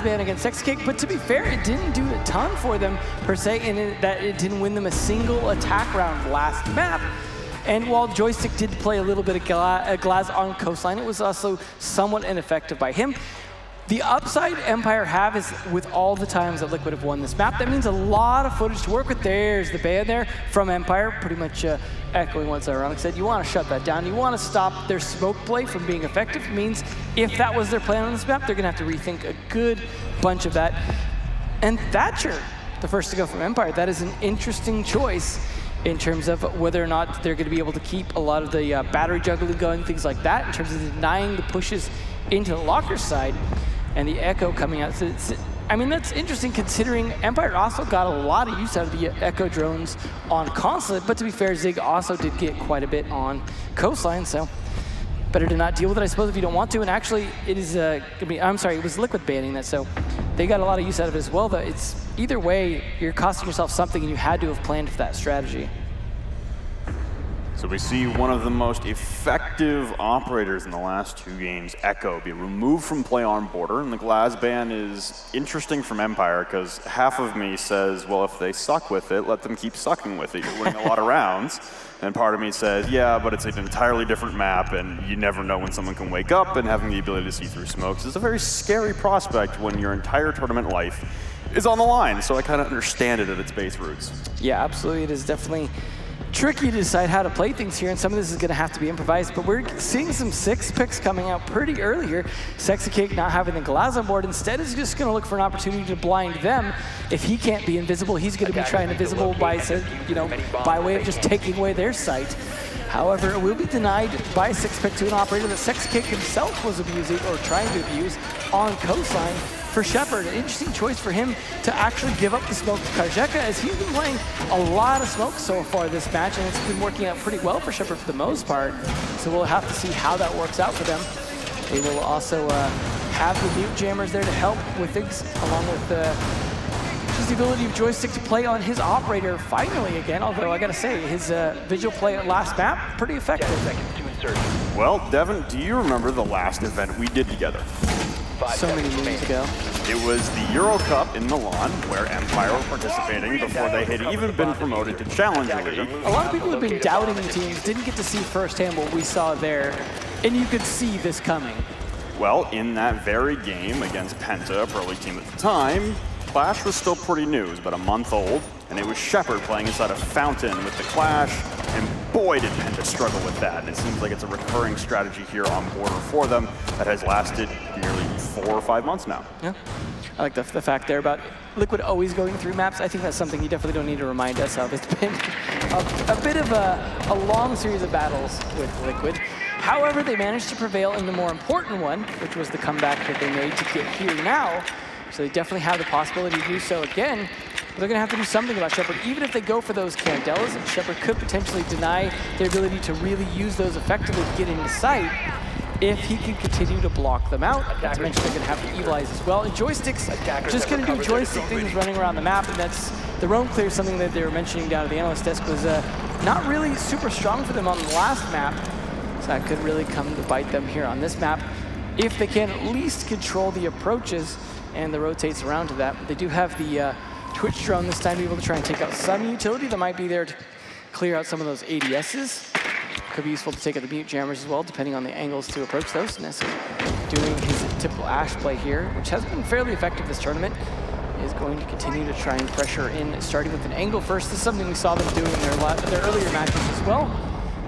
ban against Sexkick, but to be fair, it didn't do a ton for them per se, in that it didn't win them a single attack round last map. And while Joystick did play a little bit of Glaz on coastline, it was also somewhat ineffective by him. The upside Empire have is with all the times that Liquid have won this map, that means a lot of footage to work with. There's the ban there from Empire, pretty much echoing what Zyronic said. You want to shut that down. You want to stop their smoke play from being effective. It means if that was their plan on this map, they're going to have to rethink a good bunch of that. And Thatcher, the first to go from Empire, that is an interesting choice in terms of whether or not they're going to be able to keep a lot of the battery juggling going, things like that, in terms of denying the pushes into the locker side. And the Echo coming out. So I mean, that's interesting considering Empire also got a lot of use out of the Echo drones on Consulate, but to be fair, Zig also did get quite a bit on coastline, so better to not deal with it, I suppose, if you don't want to. And actually, it is I'm sorry, it was Liquid banning that, so they got a lot of use out of it as well. But it's either way, you're costing yourself something, and you had to have planned for that strategy. So we see one of the most effective operators in the last 2 games, Echo, be removed from play on border. And the Glaz ban is interesting from Empire because half of me says, well, if they suck with it, let them keep sucking with it. You're winning a lot of rounds. And part of me says, yeah, but it's an entirely different map, and you never know when someone can wake up, and having the ability to see through smokes is a very scary prospect when your entire tournament life is on the line. So I kind of understand it at its base roots. Yeah, absolutely. It is definitely tricky to decide how to play things here, and some of this is going to have to be improvised, but we're seeing some 6 picks coming out pretty early here. Sexy not having the Glaz on board, instead is just going to look for an opportunity to blind them. If he can't be invisible, he's going to be trying invisible by, you know, by way of just taking away their sight. However, it will be denied by 6 pick to an operator that Sexy himself was abusing, or trying to abuse, on coastline. For Shepard, an interesting choice for him to actually give up the smoke to Karjeka, as he's been playing a lot of smoke so far this match, and it's been working out pretty well for Shepard for the most part. So we'll have to see how that works out for them. They will also have the mute jammers there to help with things, along with just the ability of Joystick to play on his operator finally again, although I gotta say, his visual play at last map, pretty effective. Well, Devin, do you remember the last event we did together? So many moons ago. It was the Euro Cup in Milan, where Empire were participating before they had even been promoted to Challenger League. A lot of people have been doubting the teams, didn't get to see firsthand what we saw there, and you could see this coming. Well, in that very game against Penta, a pro league team at the time, Clash was still pretty new. It was about a month old, and it was Shepard playing inside a fountain with the Clash, and boy did Penta struggle with that. And it seems like it's a recurring strategy here on border for them that has lasted nearly 4 or 5 months now. Yeah, I like the fact there about Liquid always going through maps. I think that's something you definitely don't need to remind us of. It's been a bit of a long series of battles with Liquid. However, they managed to prevail in the more important one, which was the comeback that they made to get here now. So they definitely have the possibility to do so again. But they're going to have to do something about Shepard. Even if they go for those Candelas, Shepard could potentially deny their ability to really use those effectively to get into sight if he can continue to block them out. Not to mention they're going to have to evilize as well. And Joystick's just going to do Joystick things running around the map, and that's the roam clear, something that they were mentioning down at the analyst desk, was not really super strong for them on the last map. So that could really come to bite them here on this map, if they can at least control the approaches and the rotates around to that. But they do have the Twitch drone this time to be able to try and take out some utility that might be there to clear out some of those ADSs. Could be useful to take out the mute jammers as well, depending on the angles to approach those. Nessa doing his typical Ashe play here, which has been fairly effective this tournament, is going to continue to try and pressure in, starting with an angle first. This is something we saw them doing in their earlier matches as well.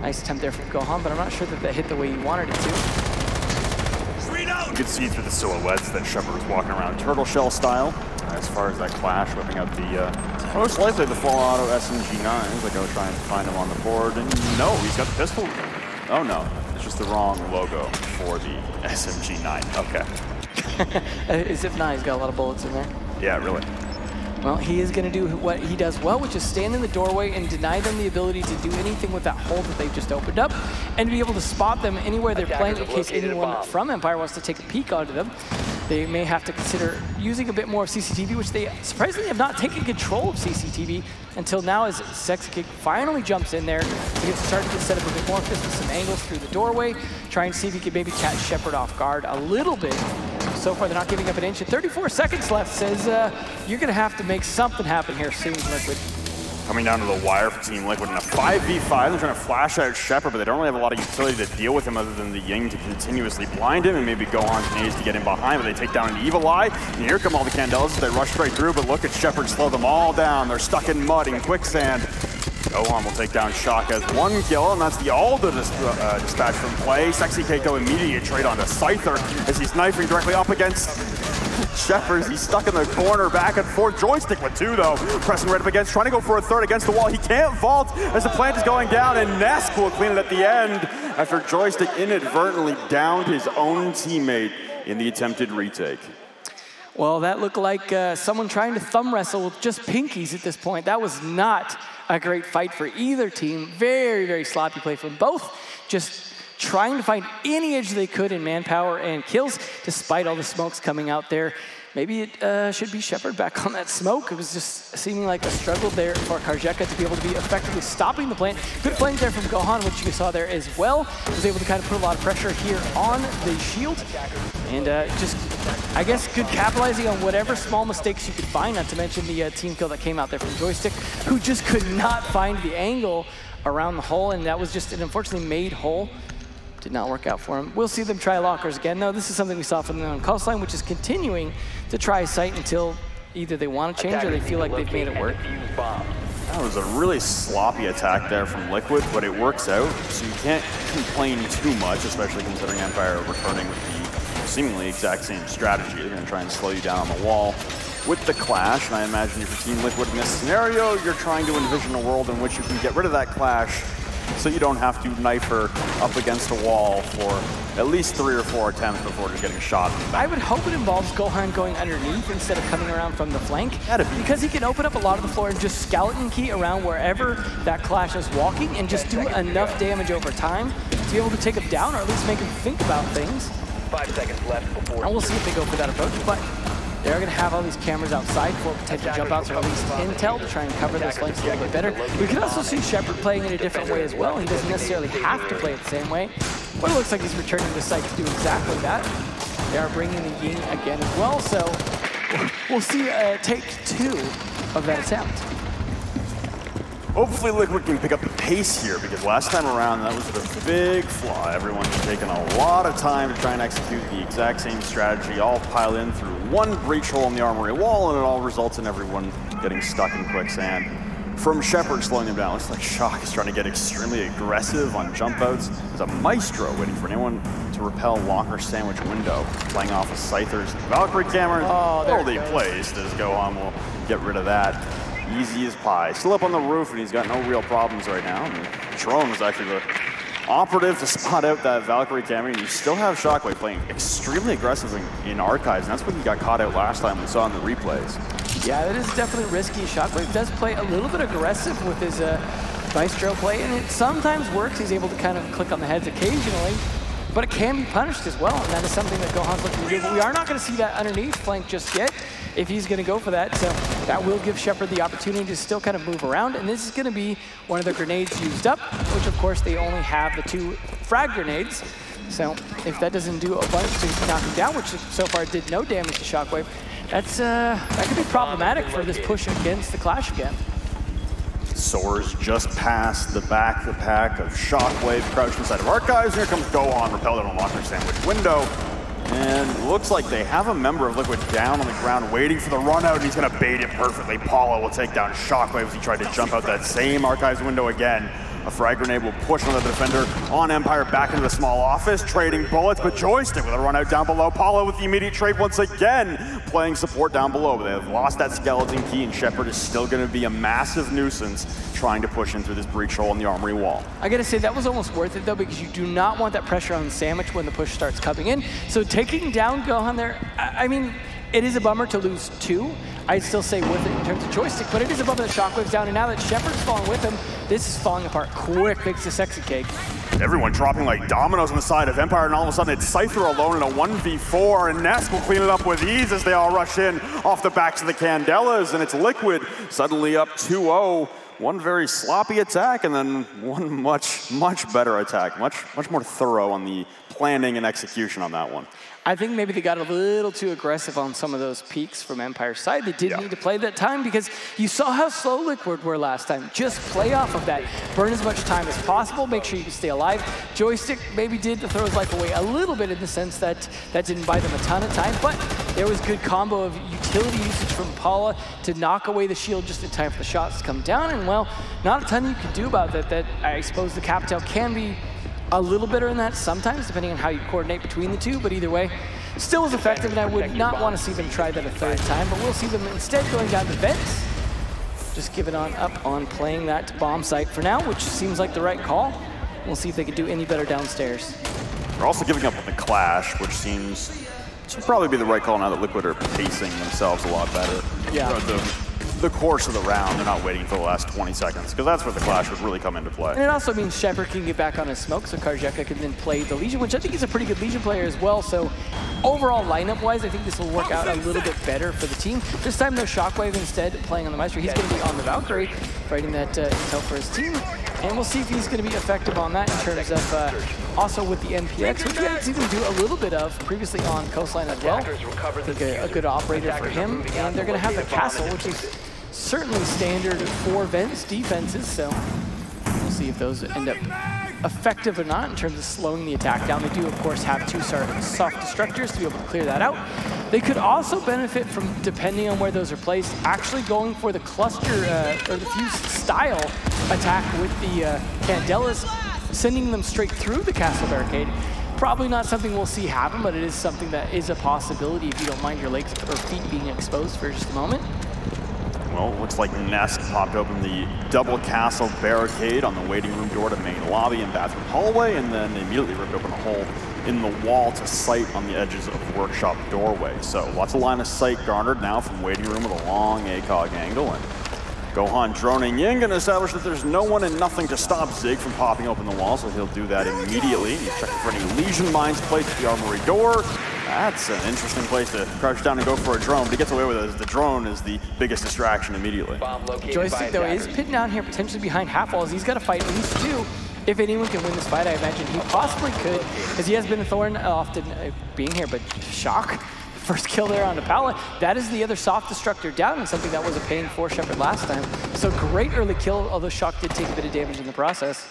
Nice attempt there from Gohan, but I'm not sure that that hit the way he wanted it to. You could see through the silhouettes that Shepard was walking around turtle shell style. As far as that Clash, whipping out the most likely the full auto SMG9s. I go try and find him on the board, and no, he's got the pistol. Oh no, it's just the wrong logo for the SMG9. Okay. As if not, he's got a lot of bullets in there. Yeah, really. Well, he is going to do what he does well, which is stand in the doorway and deny them the ability to do anything with that hole that they've just opened up, and be able to spot them anywhere they're playing in case anyone from Empire wants to take a peek onto them. They may have to consider using a bit more of CCTV, which they surprisingly have not taken control of CCTV until now, as Sexkick finally jumps in there. He gets started to set up a bit more, with some angles through the doorway, try and see if he can maybe catch Shepard off guard a little bit. so far they're not giving up an inch. And 34 seconds left says you're going to have to make something happen here soon, Liquid. Coming down to the wire for Team Liquid in a 5v5. They're trying to flash out Shepard, but they don't really have a lot of utility to deal with him other than the Ying to continuously blind him and maybe go on grenades to get him behind, but they take down an Evil Eye. And here come all the Candelas. They rush straight through, but look at Shepard slow them all down. They're stuck in mud and quicksand. Gohan will take down Shock as 1 kill, and that's the Alda dispatch from play. Sexy Keiko immediate trade onto Scyther as he's knifing directly up against Shepard. He's stuck in the corner, back and forth. Joystick with 2 though, pressing right up against, trying to go for a 3rd against the wall. He can't vault as the plant is going down, and Nesk will clean it at the end after Joystick inadvertently downed his own teammate in the attempted retake. Well, that looked like someone trying to thumb wrestle with just pinkies at this point. That was not a great fight for either team. Very, very sloppy play from both. Just trying to find any edge they could in manpower and kills, despite all the smokes coming out there. Maybe it should be Shepard back on that smoke. It was just seeming like a struggle there for Karjeka to be able to be effectively stopping the plant. Good flank there from Gohan, which you saw there as well. Was able to kind of put a lot of pressure here on the shield. And just, I guess, good capitalizing on whatever small mistakes you could find, not to mention the team kill that came out there from Joystick, who just could not find the angle around the hole, and that was just an unfortunately made hole. Did not work out for him. We'll see them try lockers again. No, this is something we saw from them on Coastline, which is continuing to try site until either they want to change or they feel like they've made it work. That was a really sloppy attack there from Liquid, but it works out, so you can't complain too much, especially considering Empire returning with the seemingly exact same strategy. They're going to try and slow you down on the wall with the clash, and I imagine if you're Team Liquid in this scenario, you're trying to envision a world in which you can get rid of that clash so you don't have to knife her up against a wall for at least 3 or 4 attempts before just getting shot. I would hope it involves Gohan going underneath instead of coming around from the flank, because he can open up a lot of the floor and just skeleton key around wherever that clash is walking and just do enough damage over time to be able to take him down or at least make him think about things. 5 seconds left before. And we'll see if they go for that approach, but they're going to have all these cameras outside for potential jump outs or at least intel to try and cover those flanks a little bit better. We can also see Shepard playing in a different way as well. He doesn't necessarily have to play it the same way, but it looks like he's returning to site to do exactly that. They are bringing the Ying again as well, so we'll see take 2 of that attempt. Hopefully Liquid can pick up the pace here, because last time around that was a big flaw. Everyone's taken a lot of time to try and execute the exact same strategy, all pile in through one breach hole in the armory wall, and it all results in everyone getting stuck in quicksand. From Shepard slowing them down, looks like Shock is trying to get extremely aggressive on jump outs. There's a Maestro waiting for anyone to repel locker sandwich window, playing off of Scyther's Valkyrie camera. Already placed as Gohan will get rid of that. Easy as pie. Still up on the roof, and he's got no real problems right now. And Trone is actually the operative to spot out that Valkyrie camera, and you still have Shockwave playing extremely aggressive in archives, and that's when he got caught out last time we saw in the replays. Yeah, that is definitely risky. Shockwave does play a little bit aggressive with his Maestro play, and it sometimes works. He's able to kind of click on the heads occasionally, but it can be punished as well, and that is something that Gohan's looking to do. But we are not going to see that underneath flank just yet if he's going to go for that. So that will give Shepard the opportunity to still kind of move around, and this is going to be one of the grenades used up, which of course they only have the 2 frag grenades. So if that doesn't do a bunch to knock him down, which so far did no damage to Shockwave, that's that could be problematic for this push against the clash again. Soars just past the back of the pack of Shockwave, crouched inside of archives. Here comes Gohan, repelled on a locker sandwich window. And looks like they have a member of Liquid down on the ground waiting for the run out, and he's gonna bait it perfectly. Paula will take down Shockwave as he tried to jump out that same archives window again. A frag grenade will push another defender on Empire back into the small office, trading bullets, but Joystick with a run out down below. Paula with the immediate trade once again, playing support down below, but they have lost that skeleton key, and Shepard is still gonna be a massive nuisance trying to push in through this breach hole in the armory wall. I gotta say, that was almost worth it though, because you do not want that pressure on the sandwich when the push starts coming in. So taking down Gohan there, I mean, it is a bummer to lose 2. I'd still say worth it in terms of Joystick, but it is a bummer that Shockwave's down, and now that Shepard's falling with him, this is falling apart quick thanks to Sexy Cake. Everyone dropping like dominoes on the side of Empire, and all of a sudden it's Scyther alone in a 1v4, and Nesk will clean it up with ease as they all rush in off the backs of the Candelas, and it's Liquid suddenly up 2-0. One very sloppy attack, and then one much better attack, much more thorough on the planning and execution on that one. I think maybe they got a little too aggressive on some of those peaks from Empire's side. They did need to play that time because you saw how slow Liquid were last time. Just play off of that. Burn as much time as possible. Make sure you can stay alive. Joystick maybe did throw his life away a little bit in the sense that that didn't buy them a ton of time, but there was good combo of utility usage from Paula to knock away the shield just in time for the shots to come down. And well, not a ton you can do about that. That I suppose the Captel can be a little better in that sometimes, depending on how you coordinate between the two, but either way, still was effective, and I would not want to see them try that a third time, but we'll see them instead going down the vents, just giving on up on playing that bomb site for now, which seems like the right call. We'll see if they can do any better downstairs. They're also giving up on the Clash, which seems to probably be the right call now that Liquid are pacing themselves a lot better. Yeah. The course of the round, they're not waiting until the last 20 seconds, because that's where the Clash would really come into play. And it also means Shepard can get back on his smoke, so Karjeka can then play the Legion, which I think he's a pretty good Legion player as well. So overall lineup-wise, I think this will work out a little bit better for the team. This time, no Shockwave instead playing on the Maestro. He's going to be on the Valkyrie, fighting that intel for his team. And we'll see if he's going to be effective on that in terms of also with the MPX, which we had seen him do a little bit of previously on Coastline as well. I think a good operator for him. And they're going to have the Castle, which is certainly standard for Vents defenses, so we'll see if those end up effective or not in terms of slowing the attack down. They do, of course, have two soft destructors to be able to clear that out. They could also benefit from, depending on where those are placed, actually going for the cluster or the fuse style attack with the Candelas, sending them straight through the castle barricade. Probably not something we'll see happen, but it is something that is a possibility if you don't mind your legs or feet being exposed for just a moment. Well, looks like Nesk popped open the double castle barricade on the waiting room door to main lobby and bathroom hallway, and then immediately ripped open a hole in the wall to sight on the edges of workshop doorway. So lots of line of sight garnered now from waiting room with a long ACOG angle, and Gohan droning in, going to establish that there's no one and nothing to stop Zig from popping open the wall, so he'll do that immediately. He's checking for any Legion mines placed at the armory door. That's an interesting place to crouch down and go for a drone, but he gets away with it as the drone is the biggest distraction immediately. Joystick, though, is pinned down here potentially behind half walls. He's got to fight at least two. If anyone can win this fight, I imagine he possibly could, as he has been a thorn often being here, but Shock. First kill there on the pallet. That is the other soft destructor down, and something that was a pain for Shepard last time. So great early kill, although Shock did take a bit of damage in the process.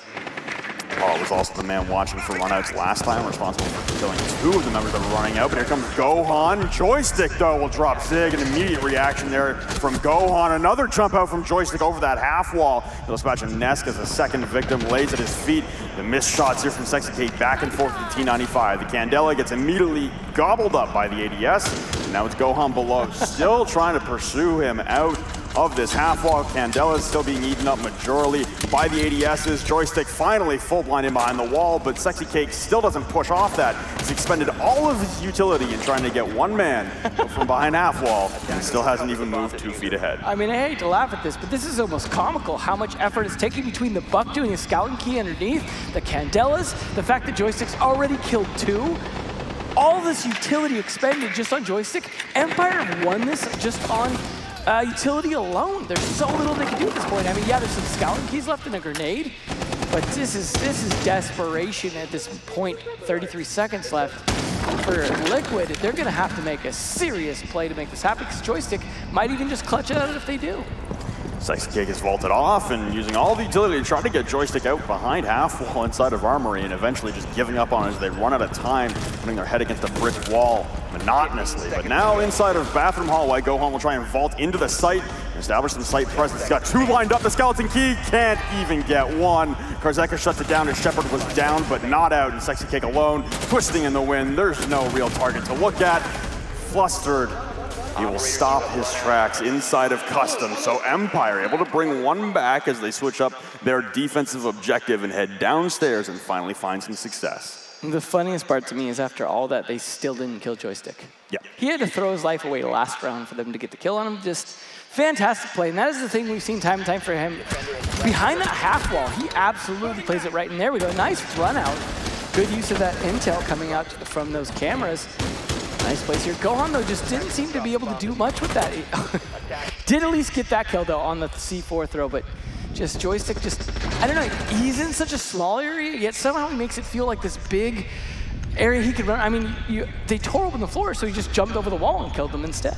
Paul was also the man watching for runouts last time, responsible for killing two of the members that were running out. But here comes Gohan. Joystick, though, will drop Zig. An immediate reaction there from Gohan. Another jump out from Joystick over that half wall. He'll dispatch a Nesk as a second victim lays at his feet. The missed shots here from Sexy Kate back and forth with the T95. The Candela gets immediately gobbled up by the ADS. And now it's Gohan below, still trying to pursue him out of this half wall. Candela is still being eaten up majorly by the ADSs. Joystick finally full blind in behind the wall, but Sexy Cake still doesn't push off that. He's expended all of his utility in trying to get one man from behind half wall, and still hasn't even moved 2 feet ahead. I mean, I hate to laugh at this, but this is almost comical how much effort is taken between the Buck doing a scouting key underneath, the Candelas, the fact that Joystick's already killed 2. All this utility expended just on Joystick. Empire have won this just on utility alone. There's so little they can do at this point. I mean, yeah, there's some scouting keys left and a grenade, but this is desperation at this point. 33 seconds left for Liquid. They're going to have to make a serious play to make this happen, because Joystick might even just clutch it out if they do. Sexy Cake is vaulted off and using all the utility to try to get Joystick out behind half wall inside of Armory, and eventually just giving up on it as they run out of time, putting their head against a brick wall monotonously. But now inside of bathroom hallway, Gohan will try and vault into the site and establish some site presence. He's got 2 lined up. The skeleton key can't even get 1. Karzeka shuts it down as Shepard was down but not out, and Sexy Cake alone, twisting in the wind. There's no real target to look at. Flustered, he will stop his tracks inside of Custom. So Empire able to bring 1 back as they switch up their defensive objective and head downstairs and finally find some success. The funniest part to me is after all that, they still didn't kill Joystick. Yeah. He had to throw his life away last round for them to get the kill on him. Just fantastic play. And that is the thing we've seen time and time for him. Behind that half wall, he absolutely plays it right. And there we go. Nice run out. Good use of that intel coming out from those cameras. Nice place here. Gohan, though, just didn't seem to be able to do much with that. Did at least get that kill, though, on the C4 throw, but just Joystick just, I don't know, he's in such a small area, yet somehow he makes it feel like this big area he could run. I mean, they tore open the floor, so he just jumped over the wall and killed them instead.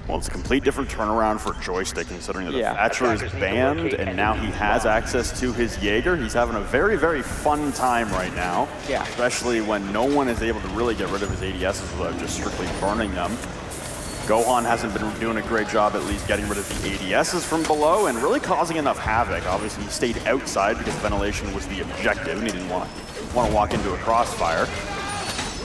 Well, it's a complete different turnaround for Joystick, considering that the Thatcher is banned, and now he has access to his Jaeger. He's having a very, very fun time right now, especially when no one is able to really get rid of his ADSs without just strictly burning them. Gohan hasn't been doing a great job at least getting rid of the ADSs from below and really causing enough havoc. Obviously, he stayed outside because ventilation was the objective, and he didn't want to walk into a crossfire.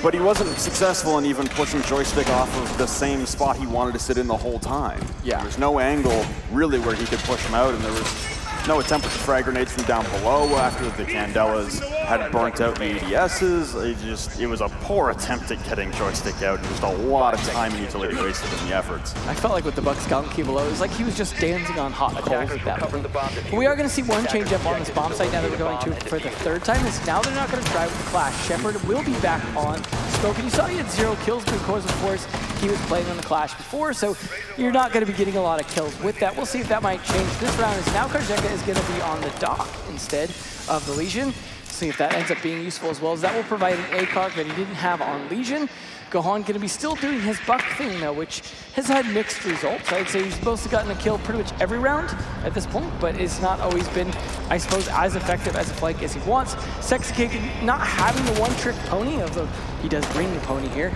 But he wasn't successful in even pushing Joystick off of the same spot he wanted to sit in the whole time. There was no angle really where he could push him out, and there was no attempt to frag grenades from down below after the Candelas had burnt out the ADSs. It was a poor attempt at getting Joystick out, and just a lot of time and utility wasted in the efforts. I felt like with the Bucks scouting key below, it was like he was just dancing on hot coals at that point. But we are going to see one change up on this bomb site now that we're going to for the third time. Is now they're not going to try with the Clash. Shepard will be back on Smoke, and you saw he had 0 kills because, of course, he was playing on the Clash before, so you're not going to be getting a lot of kills with that. We'll see if that might change. This round is now Karzeka is going to be on the dock instead of the Legion. See if that ends up being useful as well, as that will provide an ACOG that he didn't have on Legion. Gohan going to be still doing his Buck thing though, which has had mixed results. I'd say he's mostly gotten a kill pretty much every round at this point, but it's not always been, I suppose, as effective as a flank as he wants. Sexy Cake not having the one-trick pony, although he does bring the pony here,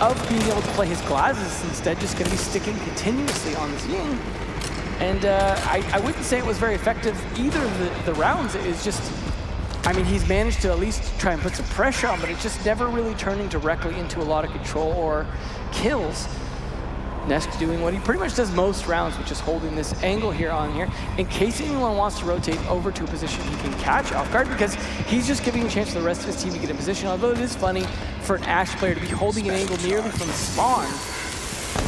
of being able to play his glasses instead, just going to be sticking continuously on this Ying. And I wouldn't say it was very effective either of the rounds. It was just, I mean, he's managed to at least try and put some pressure on, but it's just never really turning directly into a lot of control or kills. Nesk doing what he pretty much does most rounds, which is holding this angle here on here, in case anyone wants to rotate over to a position he can catch off guard, because he's just giving a chance for the rest of his team to get in position, although it is funny for an Ashe player to be holding an angle nearly from spawn.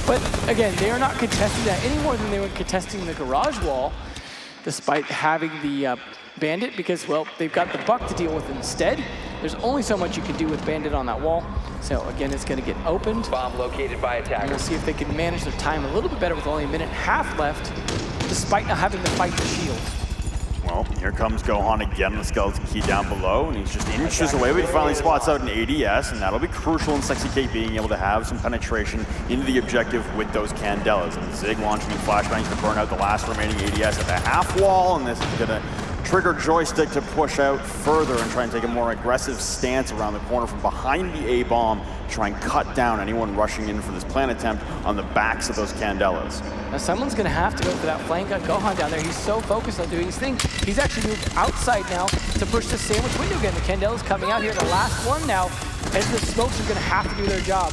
But again, they are not contesting that any more than they were contesting the garage wall, despite having the Bandit, because, well, they've got the Buck to deal with instead. There's only so much you can do with Bandit on that wall. So again, it's going to get opened. Bomb located by attacker. And we'll see if they can manage their time a little bit better with only a minute and a half left, despite not having to fight the shield. Well, here comes Gohan again, the skeleton key down below, and he's just inches away, but he finally spots out an ADS, and that'll be crucial in Sexy K being able to have some penetration into the objective with those Candelas. And Zig launching flashbangs to burn out the last remaining ADS at the half wall, and this is going to trigger Joystick to push out further and try and take a more aggressive stance around the corner from behind the A-bomb, try and cut down anyone rushing in for this plant attempt on the backs of those Candelas. Now someone's going to have to go for that flank on Gohan down there. He's so focused on doing his thing. He's actually moved outside now to push the sandwich window again. The Candela's coming out here, the last one now, as the smokes are going to have to do their job.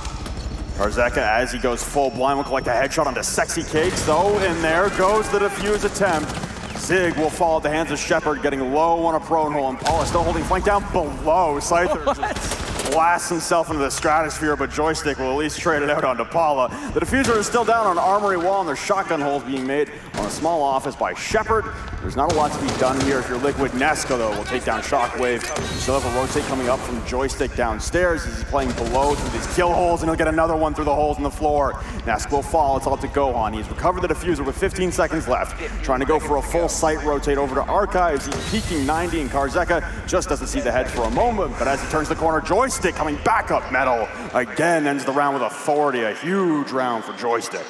Karzeka, as he goes full blind, will collect a headshot onto Sexy Cakes, though, and there goes the defuse attempt. Zig will fall at the hands of Shepard, getting low on a prone hole, and Paula still holding flank down below. Scyther just blasts himself into the stratosphere, but Joystick will at least trade it out onto Paula. The diffuser is still down on Armory Wall, and there's shotgun holes being made on a small office by Shepard. There's not a lot to be done here if you're Liquid. Nesca, though, will take down Shockwave. You still have a rotate coming up from Joystick downstairs as he's playing below through these kill holes, and he'll get another one through the holes in the floor. Nesca will fall. It's all up to Gohan. He's recovered the diffuser with 15 seconds left, trying to go for a full sight rotate over to Archives. He's peeking 90, and Karzeka just doesn't see the head for a moment, but as he turns the corner, Joystick coming back up metal. Again, ends the round with authority. A huge round for Joystick.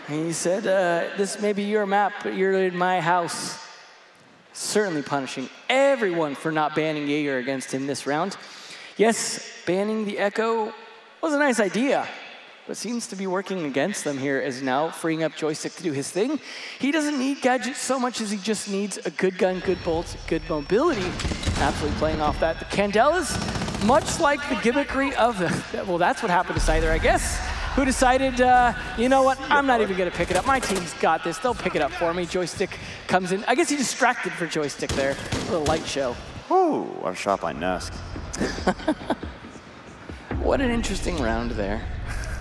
He said, this may be your map, but you're in my house. Certainly punishing everyone for not banning Jaeger against him this round. Yes, banning the Echo was a nice idea, but seems to be working against them here, as now freeing up Joystick to do his thing. He doesn't need gadgets so much as he just needs a good gun, good bolts, good mobility. Absolutely playing off that. The Candelas, much like the gimmickry of the, well, that's what happened to Scyther, I guess, who decided, you know what, I'm not even going to pick it up. My team's got this. They'll pick it up for me. Joystick comes in. I guess he distracted for Joystick there. A little light show. Ooh, what a shot by Nesk. What an interesting round there.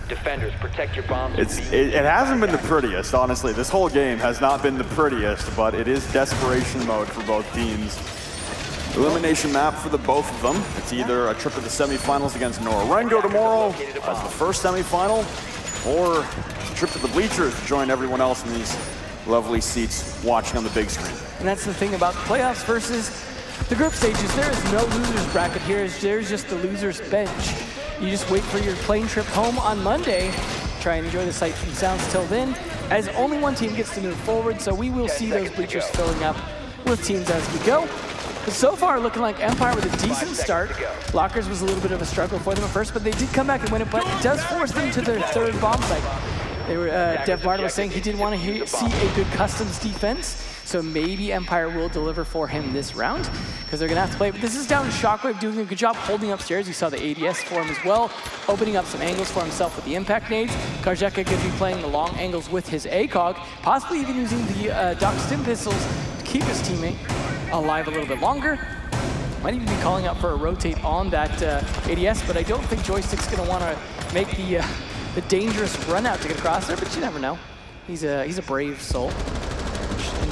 Defenders, protect your bombs. It hasn't been the prettiest, honestly. This whole game has not been the prettiest, but it is desperation mode for both teams. Elimination map for the both of them. It's either a trip to the semifinals against Norengo tomorrow as the first semifinal, or a trip to the bleachers to join everyone else in these lovely seats watching on the big screen. And that's the thing about the playoffs versus the group stages, there is no losers bracket here. There's just the losers bench. You just wait for your plane trip home on Monday. Try and enjoy the sights and sounds till then, as only one team gets to move forward, so we will see those bleachers filling up with teams as we go. But so far, looking like Empire with a decent start. Lockers was a little bit of a struggle for them at first, but they did come back and win it, but it does force them to their third bomb site. They were, Dev Martin was saying he didn't want to see a good customs defense, so maybe Empire will deliver for him this round, because they're going to have to play. But this is down to Shockwave doing a good job holding upstairs. You saw the ADS for him as well, opening up some angles for himself with the impact nades. Karjeka going to be playing the long angles with his ACOG, possibly even using the Doc Stim pistols to keep his teammate alive a little bit longer. Might even be calling out for a rotate on that ADS, but I don't think Joystick's going to want to make the dangerous run out to get across there, but you never know. He's a brave soul.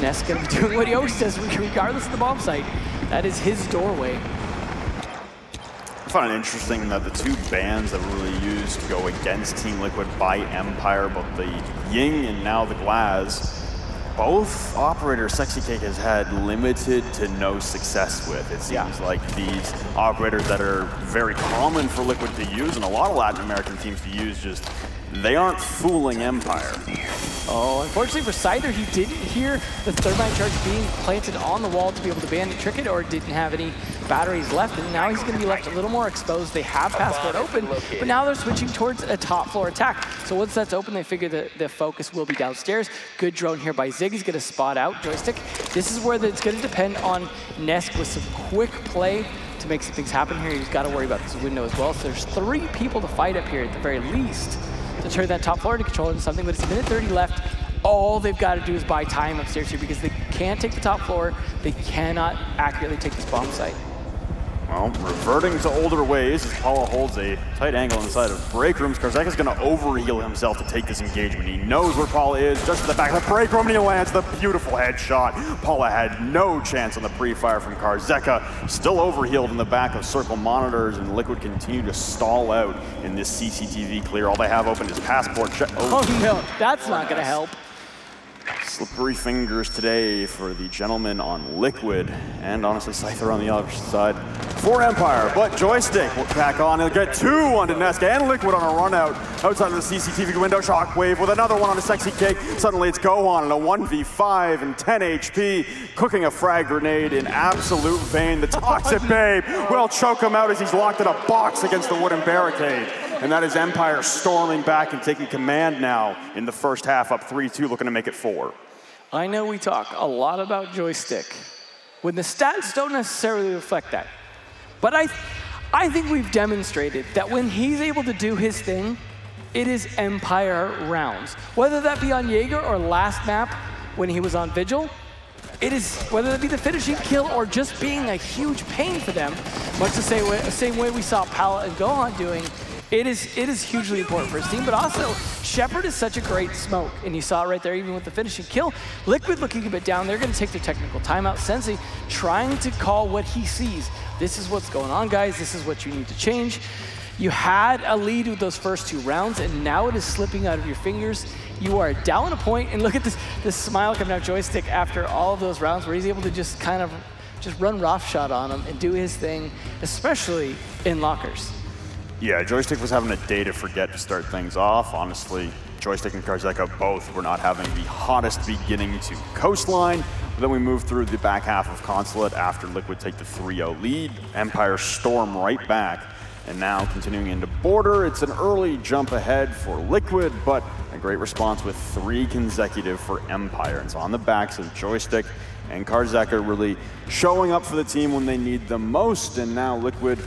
Ness going to be doing what he always does, regardless of the bomb site. That is his doorway. I find it interesting that the two bans that were really used to go against Team Liquid by Empire, both the Ying and now the Glaz, both operators Sexy Cake has had limited to no success with. It seems like these operators that are very common for Liquid to use and a lot of Latin American teams to use, just they aren't fooling Empire. Oh, unfortunately for Scyther, he didn't hear the thermite charge being planted on the wall to be able to bandit trick it, or didn't have any batteries left, and now he's going to be left a little more exposed. They have passport open, but now they're switching towards a top floor attack. So once that's open, they figure that the focus will be downstairs. Good drone here by Zig. He's going to spot out Joystick. This is where it's going to depend on Nesk with some quick play to make some things happen here. He's got to worry about this window as well. So there's 3 people to fight up here at the very least to turn that top floor into control into something, but it's a minute 30 left. All they've got to do is buy time upstairs here because they can't take the top floor. They cannot accurately take this bomb site. Well, reverting to older ways as Paula holds a tight angle inside of break rooms. Karzeka's going to overheal himself to take this engagement. He knows where Paula is, just at the back of the break room, and he lands the beautiful headshot. Paula had no chance on the pre-fire from Karzeka. Still overhealed in the back of circle monitors, and Liquid continue to stall out in this CCTV clear. All they have open is passport check. Oh no, that's not going to help. Slippery fingers today for the gentleman on Liquid, and honestly Scyther on the other side for Empire. But Joystick will back on. He'll get 2 onto Nesk and Liquid on a run out outside of the CCTV window. Shockwave with another one on a Sexy Cake. Suddenly it's Gohan in a 1v5 and 10 HP, cooking a frag grenade in absolute vain. The Toxic Babe will choke him out as he's locked in a box against the wooden barricade. And that is Empire storming back and taking command now in the first half, up 3-2, looking to make it 4. I know we talk a lot about Joystick when the stats don't necessarily reflect that. But I think we've demonstrated that when he's able to do his thing, it is Empire rounds. Whether that be on Jaeger or last map when he was on Vigil, it is, whether that be the finishing kill or just being a huge pain for them, much the same way we saw Pala and Gohan doing. It is hugely important for his team, but also Shepard is such a great smoke, and you saw it right there even with the finishing kill. Liquid looking a bit down, they're going to take their technical timeout. Sensei trying to call what he sees. This is what's going on, guys. This is what you need to change. You had a lead with those first 2 rounds, and now it is slipping out of your fingers. You are down a point, and look at this smile coming out Joystick after all of those rounds where he's able to just kind of just run roughshod on him and do his thing, especially in lockers. Yeah, Joystick was having a day to forget to start things off. Honestly, Joystick and Karzeka both were not having the hottest beginning to Coastline. But then we moved through the back half of Consulate after Liquid take the 3-0 lead. Empire storm right back. And now continuing into Border, it's an early jump ahead for Liquid, but a great response with 3 consecutive for Empire. It's on the backs of Joystick and Karzeka really showing up for the team when they need them most. And now Liquid,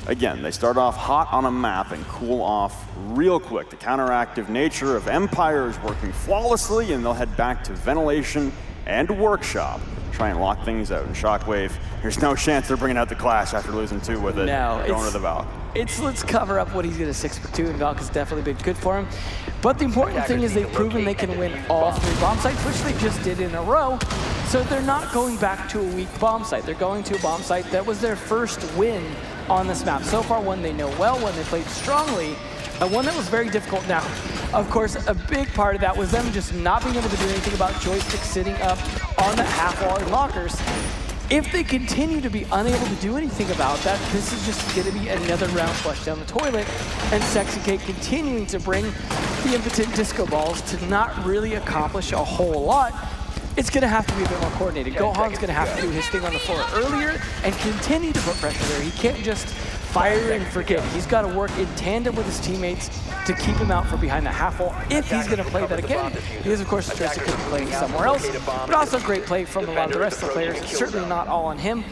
again, they start off hot on a map and cool off real quick. The counteractive nature of Empire is working flawlessly, and they'll head back to Ventilation and Workshop, try and lock things out. And Shockwave, there's no chance they're bringing out the Clash after losing 2 with it. No, going to the Valk. Let's cover up what he's going to 6-2, and Valk has definitely been good for him. But the important thing is they've proven they can win all 3 bomb sites, which they just did in a row. So they're not going back to a weak bomb site. They're going to a bomb site that was their first win on this map. So far, one they know well, one they played strongly, and one that was very difficult. Now, of course, a big part of that was them just not being able to do anything about Joystick sitting up on the half wall in lockers. If they continue to be unable to do anything about that, this is just going to be another round flushed down the toilet, and Sexy Cake continuing to bring the impotent disco balls to not really accomplish a whole lot. It's going to have to be a bit more coordinated. Gohan's going to have to do his thing on the floor earlier and continue to put pressure there. He can't just fire and forget. He's got to work in tandem with his teammates to keep him out from behind the half wall if he's going to play that again. Because, of course, Joystick could be playing somewhere else. But also great play from a lot of the rest of the players. Certainly not all on him.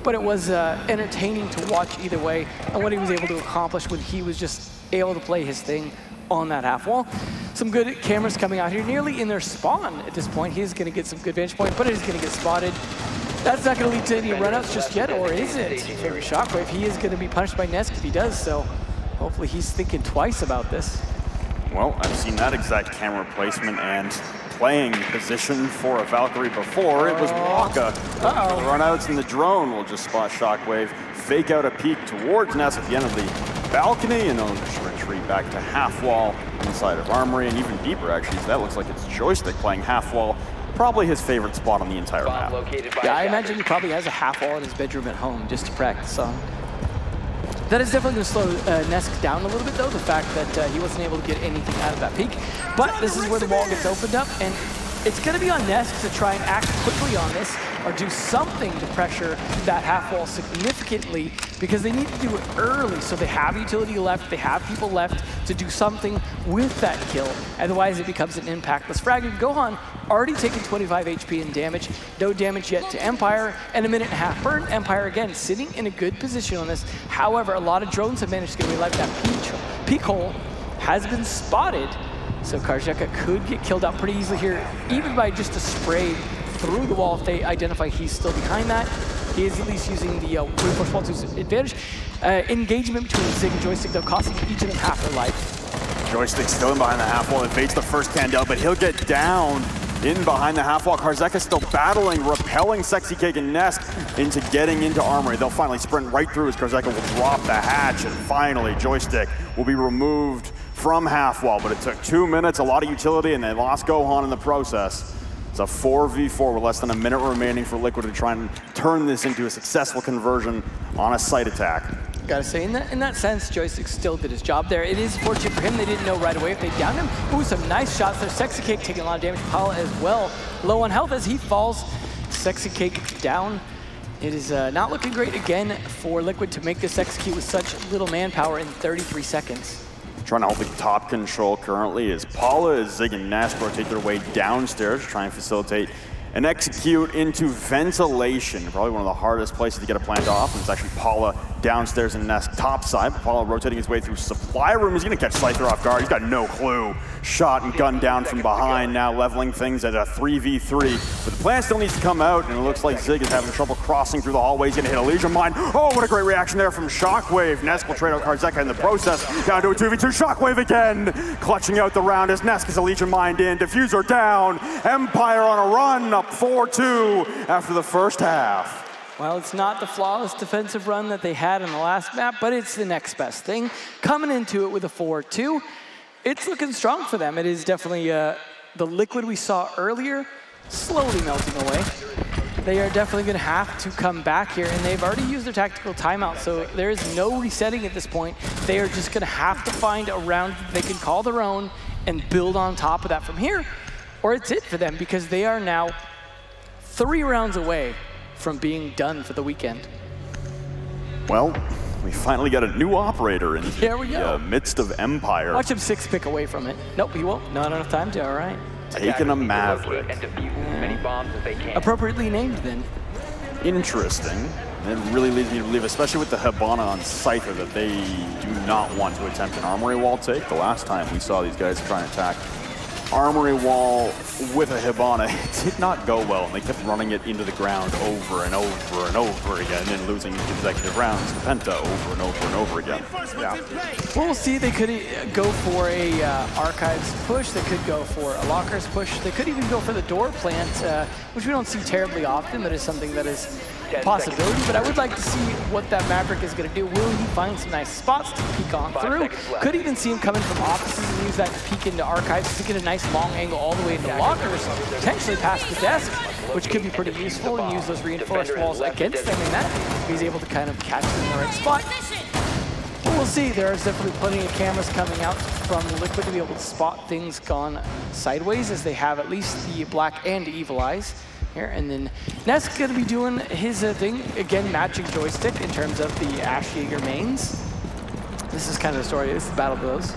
But it was entertaining to watch either way and what he was able to accomplish when he was just able to play his thing on that half wall. Some good cameras coming out here, nearly in their spawn at this point. He's going to get some good vantage point, but it is going to get spotted. That's not going to lead to any runouts just yet, or is it? For Shockwave, he is going to be punished by Nesk if he does, so hopefully he's thinking twice about this. Well, I've seen that exact camera placement and playing position for a Valkyrie before. It was Waka. The runouts and the drone will just spot Shockwave, fake out a peek towards Nesk at the end of the balcony, and they'll just retreat back to half wall inside of Armory, and even deeper actually. So that looks like it's Joystick playing half wall. Probably his favorite spot on the entire map. Yeah, I imagine he probably has a half wall in his bedroom at home just to practice on. That is definitely going to slow Nesk down a little bit, though, the fact that he wasn't able to get anything out of that peak. But this is where the wall gets opened up, and it's going to be on Nesk to try and act quickly on this or do something to pressure that half wall significantly, because they need to do it early so they have utility left, they have people left to do something with that kill. Otherwise, it becomes an impactless frag. And Gohan already taken 25 HP in damage, no damage yet to Empire, and a minute and a half burn. Empire, again, sitting in a good position on this. However, a lot of drones have managed to get away like that. Peak hole has been spotted, so Karjeka could get killed out pretty easily here, even by just a spray through the wall if they identify he's still behind that. He is at least using the reinforced wall to his advantage. Engagement between Zig and Joystick, though, costing each of them half their life. Joystick still in behind the half wall. Evades the first Candle, but he'll get down in behind the half wall. Karjeka still battling, repelling Sexy Cake and Nesk into getting into Armory. They'll finally sprint right through as Karjeka will drop the hatch, and finally Joystick will be removed from half wall. But it took 2 minutes, a lot of utility, and they lost Gohan in the process. It's a 4v4 with less than a minute remaining for Liquid to try and turn this into a successful conversion on a site attack. Gotta say, in that sense, Joystick still did his job there. It is fortunate for him they didn't know right away if they downed him. Ooh, some nice shots there. Sexy Cake taking a lot of damage. Paula as well, low on health as he falls. Sexy Cake down. It is not looking great again for Liquid to make this execute with such little manpower in 33 seconds. Trying to hold the top control currently is Paula, as Zig and Nesk rotate their way downstairs, try and facilitate and execute into ventilation. Probably one of the hardest places to get a plant off, and it's actually Paula downstairs and Nesk topside. Paula rotating his way through supply room. He's going to catch Scyther off guard. He's got no clue. Shot and gunned down from behind, now leveling things at a 3v3. But the plant still needs to come out, and it looks like Zig is having trouble crossing through the hallway. He's going to hit a Legion Mine. Oh, what a great reaction there from Shockwave. Nesk will trade out Karjeka in the process. Down to a 2v2. Shockwave again, clutching out the round as Nesk is a Legion Mined in. Diffuser down. Empire on a run, up 4-2 after the first half. Well, it's not the flawless defensive run that they had in the last map, but it's the next best thing. Coming into it with a 4-2, it's looking strong for them. It is definitely the Liquid we saw earlier slowly melting away. They are definitely going to have to come back here, and they've already used their tactical timeout, so there is no resetting at this point. They are just going to have to find a round that they can call their own and build on top of that from here, or it's it for them, because they are now 3 rounds away from being done for the weekend. Well, we finally got a new operator in the midst of Empire. Watch him 6-pick away from it. Nope, he won't. Not enough time to. All right. Taking a Maverick. Appropriately named, then. Interesting. It really leads me to believe, especially with the Hibana on Scyther, that they do not want to attempt an Armory wall take. The last time we saw these guys try and attack Armory wall with a Hibana, it did not go well, and they kept running it into the ground over and over and over again, and then losing consecutive rounds to Penta over and over and over again. Yeah. Well, we'll see. They could go for a Archives push. They could go for a Lockers push. They could even go for the door plant, which we don't see terribly often, but is something that is possibility, but I would like to see what that Maverick is going to do. Will he find some nice spots to peek on through? Could even see him coming from offices and use that to peek into archives to get a nice long angle all the way into lockers, potentially past the desk, which could be pretty useful, and use those reinforced walls against them in that. He's able to kind of catch them in the right spot. But we'll see. There's definitely plenty of cameras coming out from Liquid to be able to spot things gone sideways, as they have at least the Black and Evil Eyes here. And then Nesk's going to be doing his thing, again, matching Joystick in terms of the Ash Jaeger mains. This is kind of the story. This is the battle of those.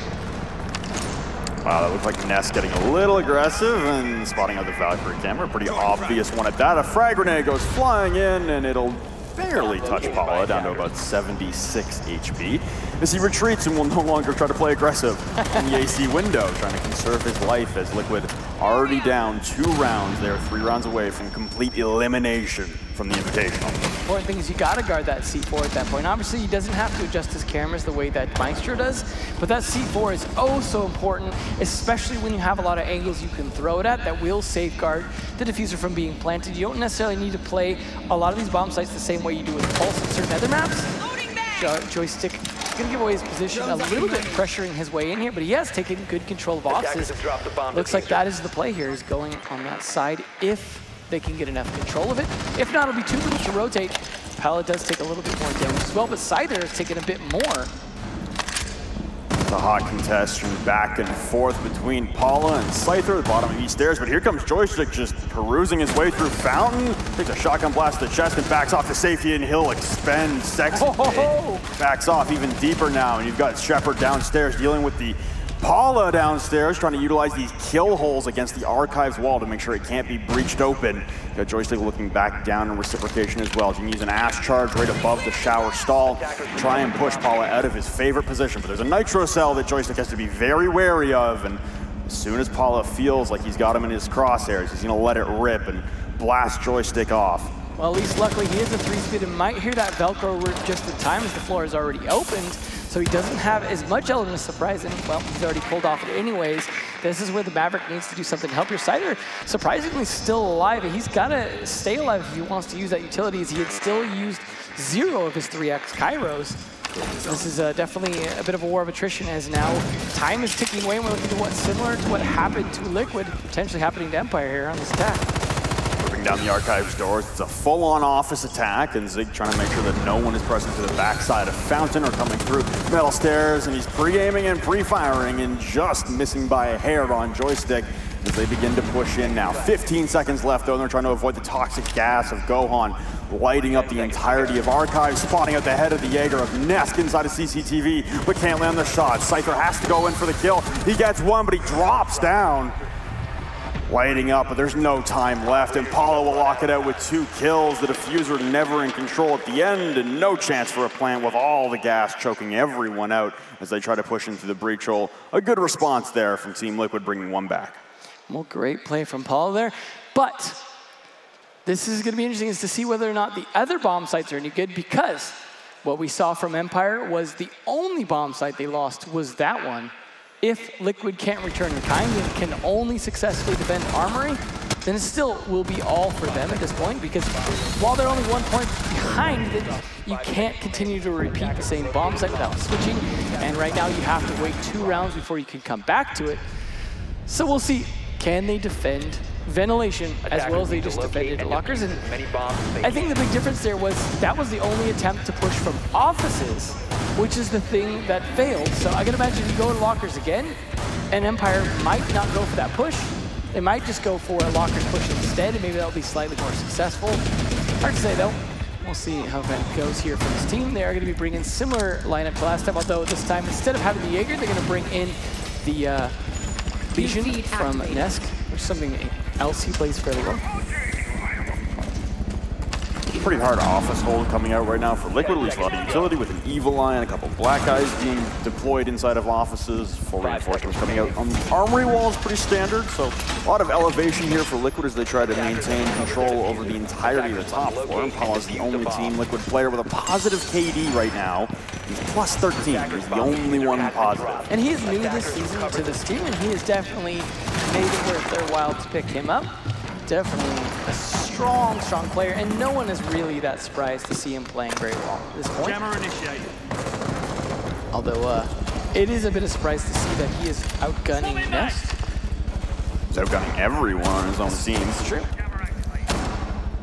Wow, that looked like Ness getting a little aggressive and spotting out the Valkyrie camera. Pretty obvious one at that. A frag grenade goes flying in, and it'll barely touch Paula, down to about 76 HP. As he retreats and will no longer try to play aggressive in the AC window, trying to conserve his life, as Liquid already down 2 rounds. They're 3 rounds away from complete elimination from the Invitational. The important thing is you got to guard that C4 at that point. Obviously, he doesn't have to adjust his cameras the way that Maestro does, but that C4 is oh so important, especially when you have a lot of angles you can throw it at that will safeguard the diffuser from being planted. You don't necessarily need to play a lot of these bomb sites the same way you do with Pulse and certain other maps. Joystick is going to give away his position a little bit, pressuring his way in here, but he has taken good control of offices. Looks like that is the play here, is going on that side if they can get enough control of it. If not, it'll be too little to rotate. Pala does take a little bit more damage as well, but Scyther has taken a bit more. The hot contest from back and forth between Paula and Scyther at the bottom of these stairs, but here comes Joystick just perusing his way through Fountain, takes a shotgun blast to the chest and backs off to safety, and he'll expend Sexy. Backs off even deeper now, and you've got Shepard downstairs dealing with the Paula downstairs, trying to utilize these kill holes against the Archives wall to make sure it can't be breached open. You've got Joystick looking back down in reciprocation as well. You can use an Ash charge right above the shower stall, try and push Paula out of his favorite position. But there's a Nitro cell that Joystick has to be very wary of, and as soon as Paula feels like he's got him in his crosshairs, he's gonna let it rip and blast Joystick off. Well, at least luckily he is a 3-speed and might hear that Velcro route just in time as the floor is already opened. So he doesn't have as much element of surprise, and well, he's already pulled off it anyways. This is where the Maverick needs to do something to help your Scyther. Surprisingly still alive, and he's gotta stay alive if he wants to use that utility, as he had still used 0 of his 3x Kairos. This is definitely a bit of a war of attrition, as now time is ticking away, and we're looking to what's similar to what happened to Liquid, potentially happening to Empire here on this attack. Down the Archives doors, it's a full-on office attack, and Zig trying to make sure that no one is pressing to the backside of Fountain or coming through metal stairs, and he's pre-aiming and pre-firing and just missing by a hair on Joystick as they begin to push in now. 15 seconds left though, and they're trying to avoid the toxic gas of Gohan, lighting up the entirety of Archives, spotting out the head of the Jaeger of Nesk inside of CCTV, but can't land the shot. Scyther has to go in for the kill. He gets one, but he drops down. Lighting up, but there's no time left, and Paula will lock it out with 2 kills. The diffuser never in control at the end, and no chance for a plant with all the gas choking everyone out as they try to push into the breach hole. A good response there from Team Liquid, bringing 1 back. Well, great play from Paula there, but this is going to be interesting, is to see whether or not the other bomb sites are any good, because what we saw from Empire was the only bomb site they lost was that one. If Liquid can't return in kind and can only successfully defend Armory, then it still will be all for them at this point, because while they're only 1 point behind, you can't continue to repeat the same bomb site without switching, and right now you have to wait 2 rounds before you can come back to it. So we'll see, can they defend ventilation as well as they just defended lockers? And I think the big difference there was that was the only attempt to push from offices, which is the thing that failed. So I can imagine you go to lockers again, and Empire might not go for that push. They might just go for a lockers push instead, and maybe that'll be slightly more successful. Hard to say though. We'll see how that goes here for this team. They are going to be bringing similar lineup to last time, although this time instead of having the Jaeger, they're going to bring in the Legion from Nesk, which is something else he plays fairly well. Pretty hard office hold coming out right now for Liquid. At least a lot of utility with an Evil Eye and a couple of Black Eyes being deployed inside of offices. Full reinforcements coming out on the Armory wall is pretty standard, so a lot of elevation here for Liquid as they try to maintain control over the entirety of the top floor. And Paula's the only Team Liquid player with a positive KD right now. He's plus 13. He's the only one positive. And he's new this season to this team, and he has definitely made it worth their while to pick him up. Definitely a strong, strong player, and no one is really that surprised to see him playing very well at this point. Jammer initiated. Although it is a bit of a surprise to see that he is outgunning Nest. He's outgunning everyone on his own team. It's true.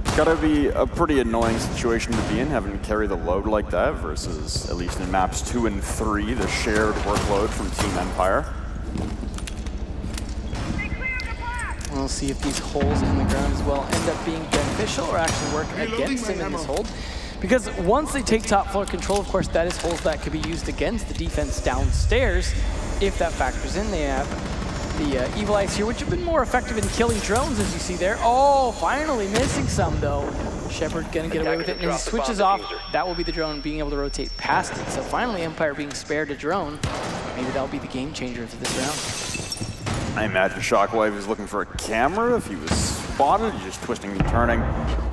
It's gotta be a pretty annoying situation to be in, having to carry the load like that versus, at least in maps 2 and 3, the shared workload from Team Empire. We'll see if these holes in the ground as well end up being beneficial or actually work against him in this hold. Because once they take top floor control, of course, that is holes that could be used against the defense downstairs. If that factors in, they have the Evil Eyes here, which have been more effective in killing drones, as you see there. Oh, finally missing some, though. Shepard gonna get away with it, and as he switches off, that will be the drone being able to rotate past it. So finally, Empire being spared a drone. Maybe that'll be the game changer for this round. I imagine Shockwave is looking for a camera if he was spotted. He's just twisting and turning,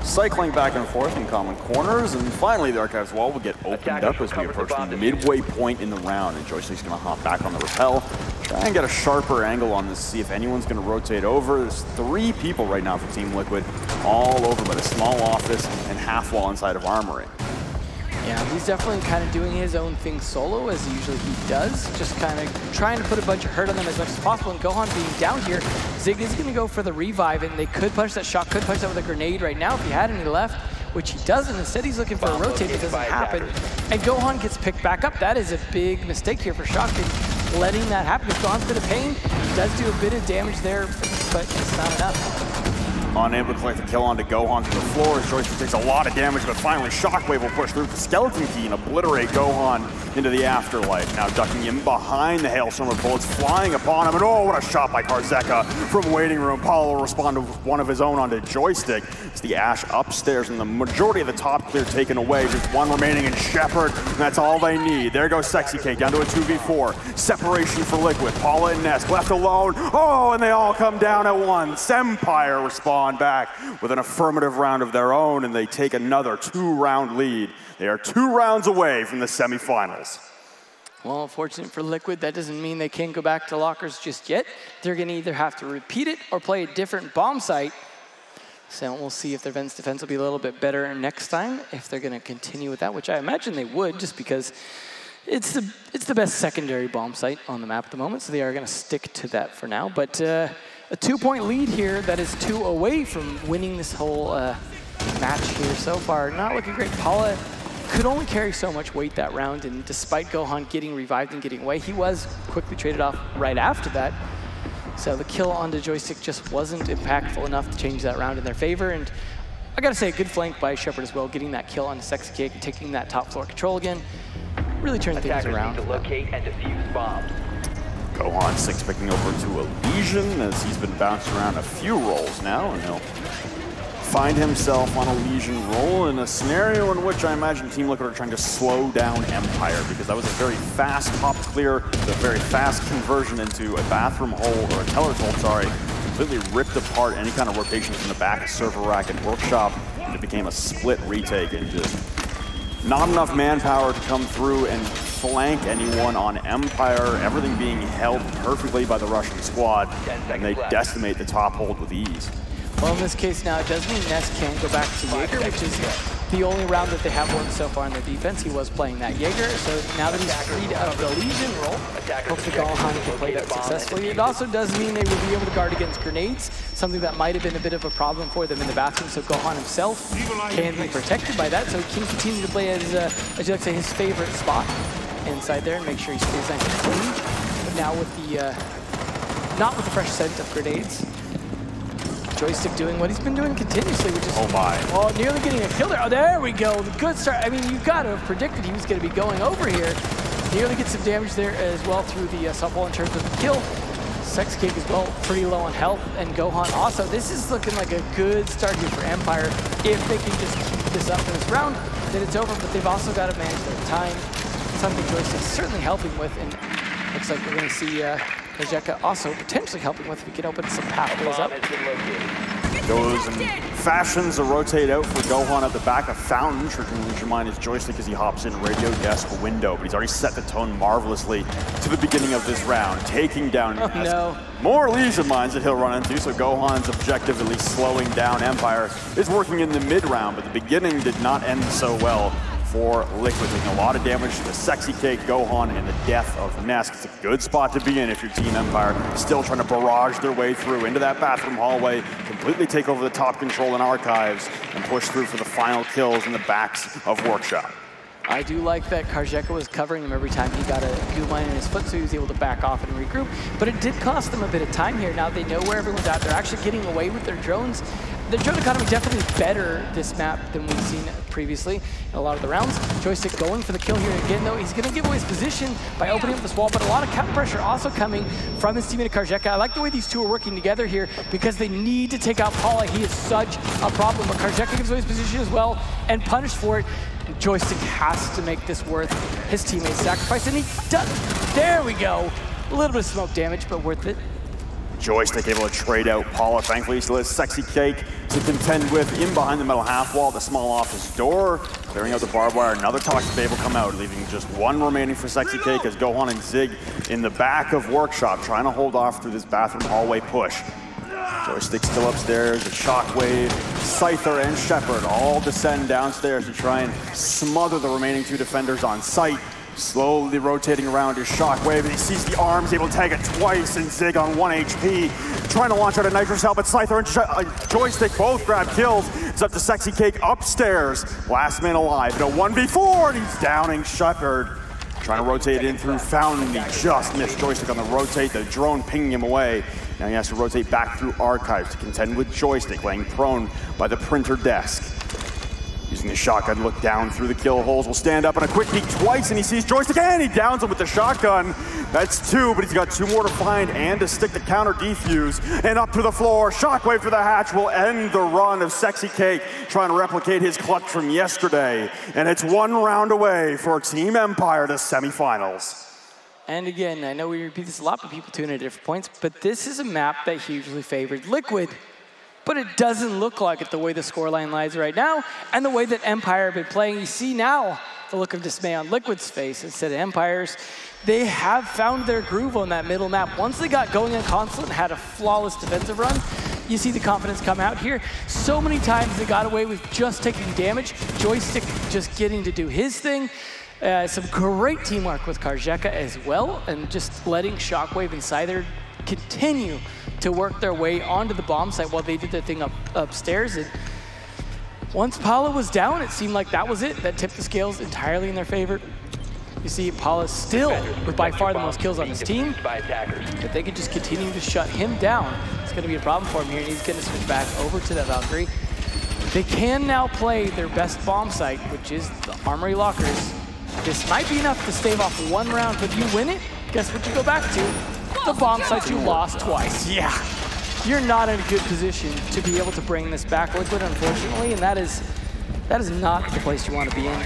cycling back and forth in common corners, and finally the Archives wall will get opened up as we approach the midway point in the round, and Joystick's going to hop back on the rappel, try and get a sharper angle on this, see if anyone's going to rotate over. There's 3 people right now for Team Liquid, all over by the small office and half wall inside of Armory. Yeah, he's definitely kind of doing his own thing solo, as usually he does. Just kind of trying to put a bunch of hurt on them as much as possible. And Gohan being down here, Zig is going to go for the revive, and they could punch that shot, could punch that with a grenade right now if he had any left, which he doesn't. Instead, he's looking for a rotate that doesn't happen. And Gohan gets picked back up. That is a big mistake here for Shocking, letting that happen. If Gohan's been a pain, he does do a bit of damage there, but it's not enough. Unable to collect the kill onto Gohan to the floor. Joystick takes a lot of damage, but finally Shockwave will push through the skeleton key and obliterate Gohan into the afterlife. Now ducking him behind the hailstorm of bullets flying upon him, and oh, what a shot by Karzeka from waiting room. Paulo will respond to one of his own onto Joystick. It's the Ash upstairs, and the majority of the top clear taken away. Just one remaining in Shepard, and that's all they need. There goes Sexy Cake down to a 2v4. Separation for Liquid. Paula and Nest left alone. Oh, and they all come down at once. Empire respond back with an affirmative round of their own, and they take another 2-round lead. They are 2 rounds away from the semifinals. Well, unfortunate for Liquid, that doesn't mean they can't go back to lockers just yet. They're going to either have to repeat it or play a different bomb site. So we'll see if their Vents defense will be a little bit better next time, if they're going to continue with that, which I imagine they would, just because it's the best secondary bomb site on the map at the moment, so they are going to stick to that for now. But a 2-point lead here that is 2 away from winning this whole match here so far. Not looking great. Paula could only carry so much weight that round, and despite Gohan getting revived and getting away, he was quickly traded off right after that. So the kill onto Joystick just wasn't impactful enough to change that round in their favor. And I gotta say, a good flank by Shepard as well, getting that kill onto Sexy Cake and taking that top floor control again. Really turned things around. Need to locate and defuse bombs. Gohan 6 picking over to Elysian as he's been bounced around a few rolls now, and he'll find himself on a Elysian roll in a scenario in which I imagine Team Liquid are trying to slow down Empire, because that was a very fast top clear, a very fast conversion into a bathroom hole, or a teller's hole, sorry. Completely ripped apart any kind of rotations in the back of server rack and workshop, and it became a split retake, and just not enough manpower to come through and flank anyone on Empire, everything being held perfectly by the Russian squad, and they decimate the top hold with ease. Well, in this case now, it does mean Nest can go back to Jaeger, which is the only round that they have won so far in their defense. He was playing that Jaeger, so now that he's freed of the Legion role, hopefully Gohan can play that successfully. It also does mean they will be able to guard against grenades, something that might have been a bit of a problem for them in the bathroom, so Gohan himself can be protected by that, so he can continue to play as you like to say, his favorite spot inside there and make sure he stays nice and clean. But now with the, not with the fresh scent of grenades, Joystick doing what he's been doing continuously, which is oh, nearly getting a kill there. Oh, there we go. The good start. I mean, you got to have predicted he was going to be going over here. Nearly get some damage there as well through the softball in terms of the kill. Sex Cake as well, pretty low on health, and Gohan also. This is looking like a good start here for Empire. If they can just keep this up in this round, then it's over, but they've also got to manage their time. Something Joystick's certainly helping with, and looks like we're going to see Karjeka also potentially helping with if we can open some pathways up. Bomb has been located. Goes and fashions a rotate out for Gohan at the back of Fountain, tricking Jermaine his joystick as he hops in radio desk window, but he's already set the tone marvelously to the beginning of this round, taking down No. more Legion mines that he'll run into, so Gohan's objective, at least slowing down Empire, is working in the mid-round, but the beginning did not end so well for Liquid, taking a lot of damage to the Sexy Cake, Gohan, and the death of Nesk. It's a good spot to be in if you're Team Empire, still trying to barrage their way through into that bathroom hallway, completely take over the top control and archives, and push through for the final kills in the backs of Workshop. I do like that Karjeka was covering him every time he got a goo mine in his foot, so he was able to back off and regroup. But it did cost them a bit of time here. Now they know where everyone's at. They're actually getting away with their drones. The drone economy definitely better this map than we've seen previously in a lot of the rounds. Joystick going for the kill here again, though. He's going to give away his position by opening up this wall, but a lot of counter pressure also coming from his teammate Karjeka. I like the way these two are working together here because they need to take out Paula. He is such a problem, but Karjeka gives away his position as well and punished for it. Joystick has to make this worth his teammate's sacrifice, and he does. There we go. A little bit of smoke damage, but worth it. Joystick able to trade out Paula. Thankfully, he still has Sexy Cake to contend with in behind the metal half wall, the small office door, clearing out the barbed wire. Another toxic table come out, leaving just one remaining for Sexy Cake as Gohan and Zig in the back of Workshop, trying to hold off through this bathroom hallway push. Joystick still upstairs, the Shockwave, Scyther, and Shepard all descend downstairs to try and smother the remaining two defenders on site. Slowly rotating around his Shockwave, and he sees the arms, able to tag it twice, and Zig on 1 HP. Trying to launch out a Nitrous Hell, but Scyther and Joystick both grab kills. It's up to Sexy Cake upstairs. Last man alive in a 1v4, and he's downing Shepard. Trying to rotate in through Fountain, he just missed Joystick on the rotate, the drone pinging him away. Now he has to rotate back through Archives to contend with Joystick, laying prone by the printer desk. Using the shotgun, look down through the kill holes, will stand up on a quick peek twice, and he sees Joystick, and he downs him with the shotgun. That's two, but he's got two more to find and to stick the counter defuse. And up to the floor, Shockwave to the hatch will end the run of Sexy Cake, trying to replicate his clutch from yesterday. And it's one round away for Team Empire to semifinals. And again, I know we repeat this a lot, but people tune in at different points, but this is a map that hugely favored Liquid. But it doesn't look like it the way the scoreline lies right now, and the way that Empire have been playing. You see now the look of dismay on Liquid's face instead of Empire's. They have found their groove on that middle map. Once they got going on console and had a flawless defensive run, you see the confidence come out here. So many times they got away with just taking damage, Joystick just getting to do his thing. Some great teamwork with Karjeka as well, and just letting Shockwave and Scyther continue to work their way onto the bomb site while they did their thing upstairs. And once Paula was down, it seemed like that was it. That tipped the scales entirely in their favor. You see Paula still with by far the most kills on his team. If they could just continue to shut him down, it's going to be a problem for him here, and he's going to switch back over to that Valkyrie. They can now play their best bomb site, which is the Armory Lockers. This might be enough to stave off one round, but if you win it, guess what you go back to? The bomb site you lost twice. Yeah, you're not in a good position to be able to bring this back, Liquid, unfortunately, and that is not the place you want to be in.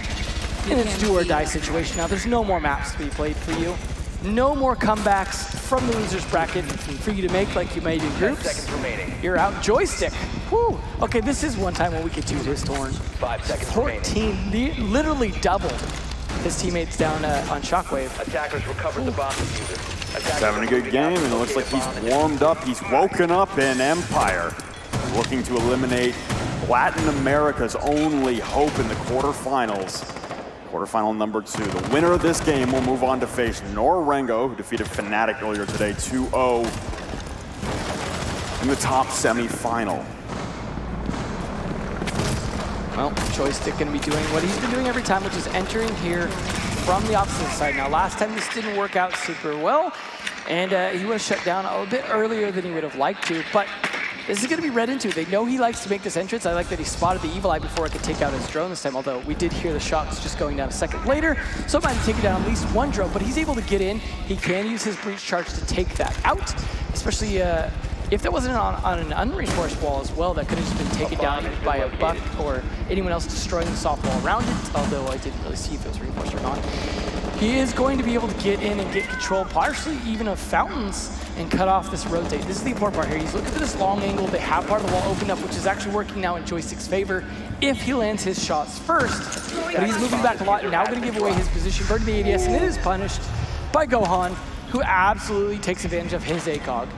In its do or die situation. Now, there's no more maps to be played for you. No more comebacks from the losers bracket for you to make like you made in groups. 10 seconds remaining. You're out. Joystick. Whew. Okay, this is one time when we could toot his horn. 5 seconds 14, remaining. Literally doubled his teammates down on Shockwave. Attackers recovered the bomb diffuser. He's having a good game, and it looks like he's warmed up. He's woken up in Empire, looking to eliminate Latin America's only hope in the quarterfinals. Quarterfinal number 2. The winner of this game will move on to face Norengo, who defeated Fnatic earlier today 2-0 in the top semifinal. Well, Joystick going to be doing what he's been doing every time, which is entering here from the opposite side. Now, last time this didn't work out super well, and he was shut down a bit earlier than he would have liked to, but this is going to be read into. They know he likes to make this entrance. I like that he spotted the Evil Eye before it could take out his drone this time, although we did hear the shots just going down a second later, so it might have taken down at least one drone, but he's able to get in. He can use his breach charge to take that out, especially if that wasn't on an unreinforced wall as well, that could have just been taken down by a Buck or anyone else destroying the soft wall around it, although I didn't really see if it was reinforced or not. he is going to be able to get in and get control, partially even of fountains, and cut off this rotate. This is the important part here. He's looking for this long angle. They have part of the wall opened up, which is actually working now in Joystick's favor if he lands his shots first. But he's moving back a lot and now going to give away his position, burning the ADS, and it is punished by Gohan, who absolutely takes advantage of his ACOG.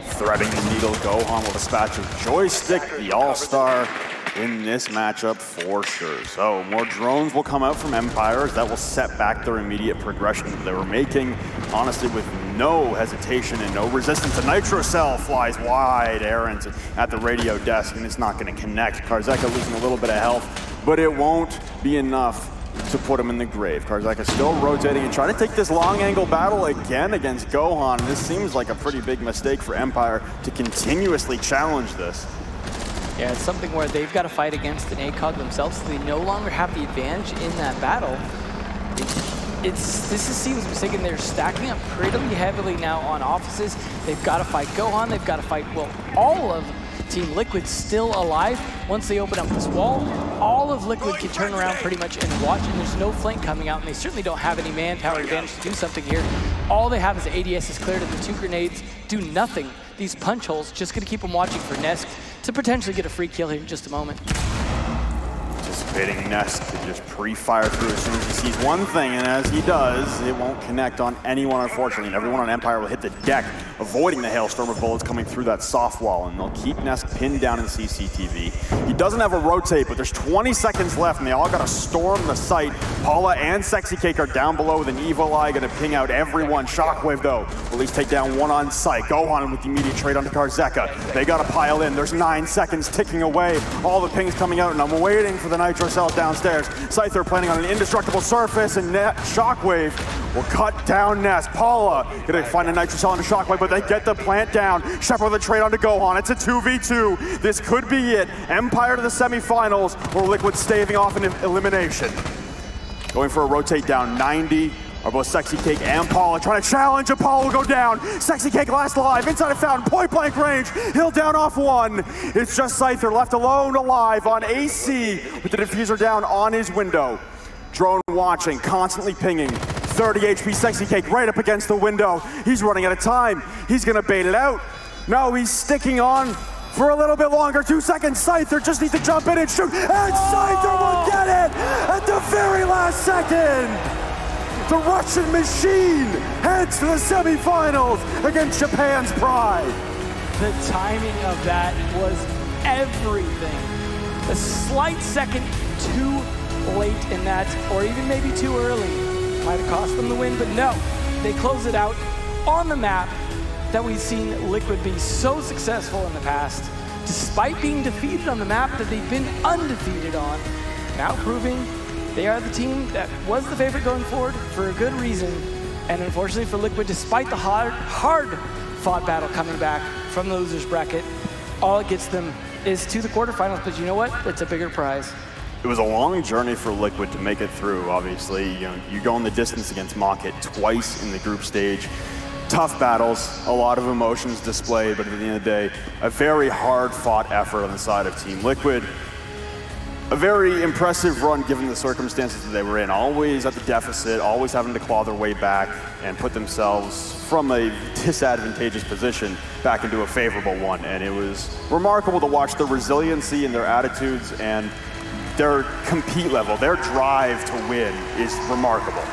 Threading the needle, Gohan will dispatch of Joystick, the all-star, in this matchup for sure. So more drones will come out from Empire. That will set back their immediate progression that they were making, honestly, with no hesitation and no resistance. The Nitro Cell flies wide errands at the radio desk, and it's not going to connect. Karzeka losing a little bit of health, but it won't be enough to put him in the grave. Karzeka still rotating and trying to take this long angle battle again against Gohan. This seems like a pretty big mistake for Empire to continuously challenge this. Yeah, it's something where they've got to fight against an ACOG themselves, so they no longer have the advantage in that battle. This seems mistaken. They're stacking up pretty heavily now on offices. They've got to fight Gohan. They've got to fight, well, all of Team Liquid still alive. Once they open up this wall, all of Liquid can turn around pretty much and watch, and there's no flank coming out, and they certainly don't have any manpower advantage to do something here. All they have is the ADS is cleared, and the 2 grenades do nothing. These punch holes just going to keep them watching for Nesk to potentially get a free kill here in just a moment. Anticipating Nesk to just pre-fire through as soon as he sees one thing, and as he does, it won't connect on anyone, unfortunately, and everyone on Empire will hit the deck, avoiding the hailstorm of bullets coming through that soft wall, and they'll keep Nesk pinned down in CCTV. He doesn't have a rotate, but there's 20 seconds left, and they all got to storm the site. Paula and Sexy Cake are down below with an Evil Eye, going to ping out everyone. Shockwave, though, will at least take down one on site. Gohan with the immediate trade onto Karzeka. They got to pile in. There's 9 seconds ticking away. All the pings coming out, and I'm waiting for the Nitro Cells downstairs. Scyther planning on an indestructible surface, and Shockwave will cut down Nesk. Paula gonna find a Nitro Cell onto Shockwave, but they get the plant down. Shepard with a trade onto Gohan. It's a 2v2. This could be it. Empire to the semifinals, or Liquid staving off an elimination. Going for a rotate down 90. Are both Sexy Cake and Paula trying to challenge. Apollo will go down. Sexy Cake last alive inside a fountain, point blank range. He'll down off one. It's just Scyther left alone alive on AC with the diffuser down on his window. Drone watching, constantly pinging. 30 HP Sexy Cake right up against the window. He's running out of time. He's gonna bait it out. No, he's sticking on for a little bit longer. 2 seconds. Scyther just needs to jump in and shoot. And Scyther will get it at the very last second. The Russian machine heads to the semifinals against Japan's pride. The timing of that was everything. A slight second too late in that, or even maybe too early, might have cost them the win, but no. They close it out on the map that we've seen Liquid be so successful in the past, despite being defeated on the map that they've been undefeated on, now proving they are the team that was the favorite going forward for a good reason. And unfortunately for Liquid, despite the hard-fought battle coming back from the losers bracket, all it gets them is to the quarterfinals. But you know what? It's a bigger prize. It was a long journey for Liquid to make it through, obviously. You go in the distance against Mocket twice in the group stage. Tough battles, a lot of emotions displayed, but at the end of the day, a very hard-fought effort on the side of Team Liquid. A very impressive run given the circumstances that they were in. Always at the deficit, always having to claw their way back and put themselves from a disadvantageous position back into a favorable one. And it was remarkable to watch their resiliency and their attitudes and their compete level. Their drive to win is remarkable.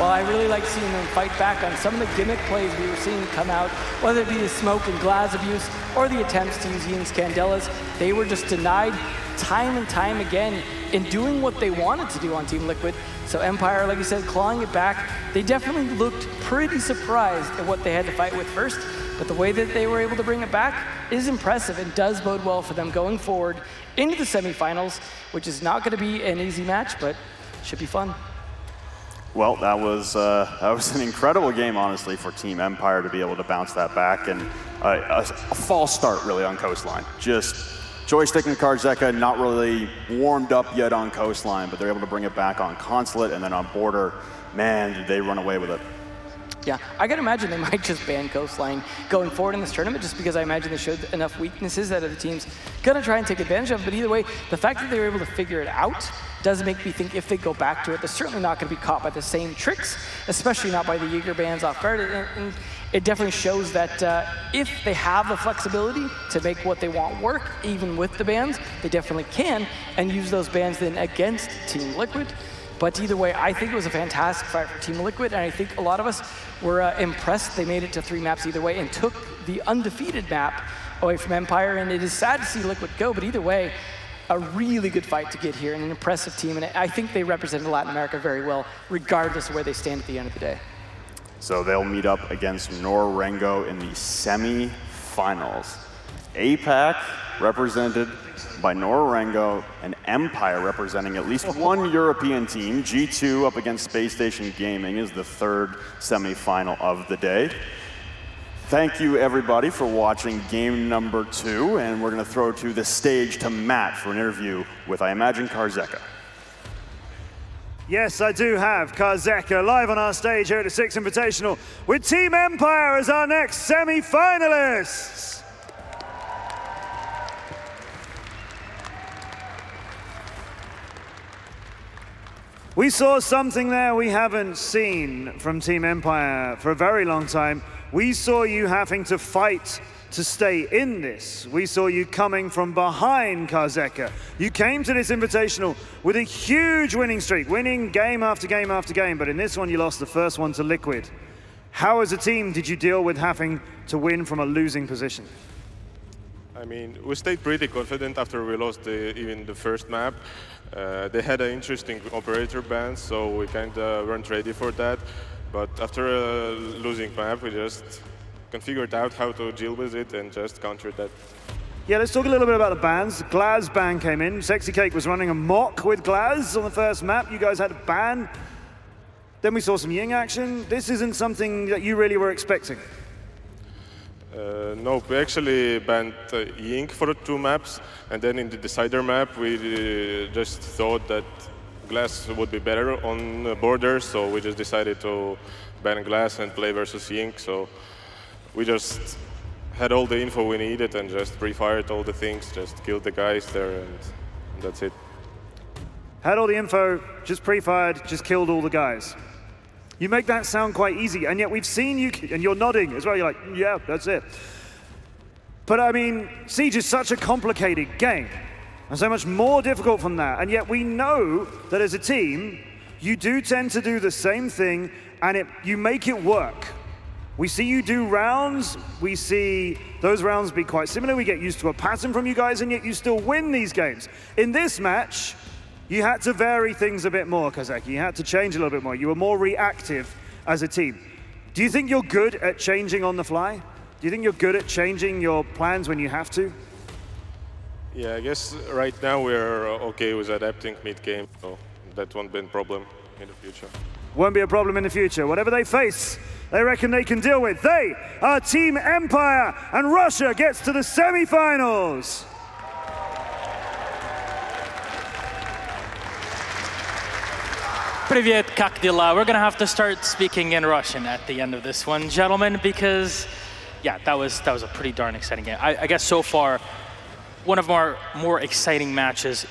Well, I really like seeing them fight back on some of the gimmick plays we were seeing come out, whether it be the smoke and glass abuse or the attempts to use Ian's Candelas. They were just denied time and time again in doing what they wanted to do on Team Liquid. So Empire, like you said, clawing it back. They definitely looked pretty surprised at what they had to fight with first, but the way that they were able to bring it back is impressive and does bode well for them going forward into the semifinals, which is not going to be an easy match, but should be fun. Well, that was an incredible game, honestly, for Team Empire to be able to bounce that back, and a false start, really, on Coastline. Just Joystick and Karzeka not really warmed up yet on Coastline, but they're able to bring it back on Consulate, and then on Border, man, did they run away with it. Yeah, I can imagine they might just ban Coastline going forward in this tournament, just because I imagine they showed enough weaknesses that other teams gonna try and take advantage of. But either way, the fact that they were able to figure it out does make me think if they go back to it, they're certainly not going to be caught by the same tricks, especially not by the Jaeger bans off guard. And it definitely shows that if they have the flexibility to make what they want work, even with the bans, they definitely can, and use those bans then against Team Liquid. But either way, I think it was a fantastic fight for Team Liquid, and I think a lot of us were impressed they made it to 3 maps either way and took the undefeated map away from Empire. And it is sad to see Liquid go, but either way, a really good fight to get here and an impressive team. And I think they represented Latin America very well, regardless of where they stand at the end of the day. So they'll meet up against Norengo in the semi-finals. APAC represented by Norengo, and Empire representing at least one European team. G2 up against Space Station Gaming is the 3rd semi-final of the day. Thank you, everybody, for watching game number 2, and we're going to throw to the stage to Matt for an interview with, I imagine, Karzeka. Yes, I do have Karzeka live on our stage here at the Six Invitational with Team Empire as our next semi-finalists. We saw something there we haven't seen from Team Empire for a very long time. We saw you having to fight to stay in this. We saw you coming from behind, Karzeka. You came to this Invitational with a huge winning streak, winning game after game after game, but in this one you lost the first one to Liquid. How as a team did you deal with having to win from a losing position? I mean, we stayed pretty confident after we lost even the first map. They had an interesting operator ban, so we kind of weren't ready for that. But after a losing map, we just figured out how to deal with it and just countered that. Yeah, let's talk a little bit about the bans. Glaz ban came in. Sexy Cake was running a mock with Glaz on the first map. You guys had a ban. Then we saw some Ying action. This isn't something that you really were expecting. No, we actually banned Ying for the 2 maps, and then in the decider map, we just thought that Glass would be better on borders, so we just decided to ban Glass and play versus Ying. So we just had all the info we needed and just pre-fired all the things, just killed the guys there, and that's it. Had all the info, just pre-fired, just killed all the guys. You make that sound quite easy, and yet we've seen you, and you're nodding as well, you're like, yeah, that's it. But I mean, Siege is such a complicated game, and so much more difficult from that, and yet we know that as a team, you do tend to do the same thing, and you make it work. We see you do rounds, we see those rounds be quite similar, we get used to a pattern from you guys, and yet you still win these games. In this match, you had to vary things a bit more, Karzeka. You had to change a little bit more. You were more reactive as a team. Do you think you're good at changing on the fly? Do you think you're good at changing your plans when you have to? Yeah, I guess right now we're okay with adapting mid-game, so that won't be a problem in the future. Won't be a problem in the future. Whatever they face, they reckon they can deal with. They are Team Empire, and Russia gets to the semi-finals. Привет, как дела? We're gonna have to start speaking in Russian at the end of this one, gentlemen, because yeah, that was a pretty darn exciting game. I guess so far, one of our more exciting matches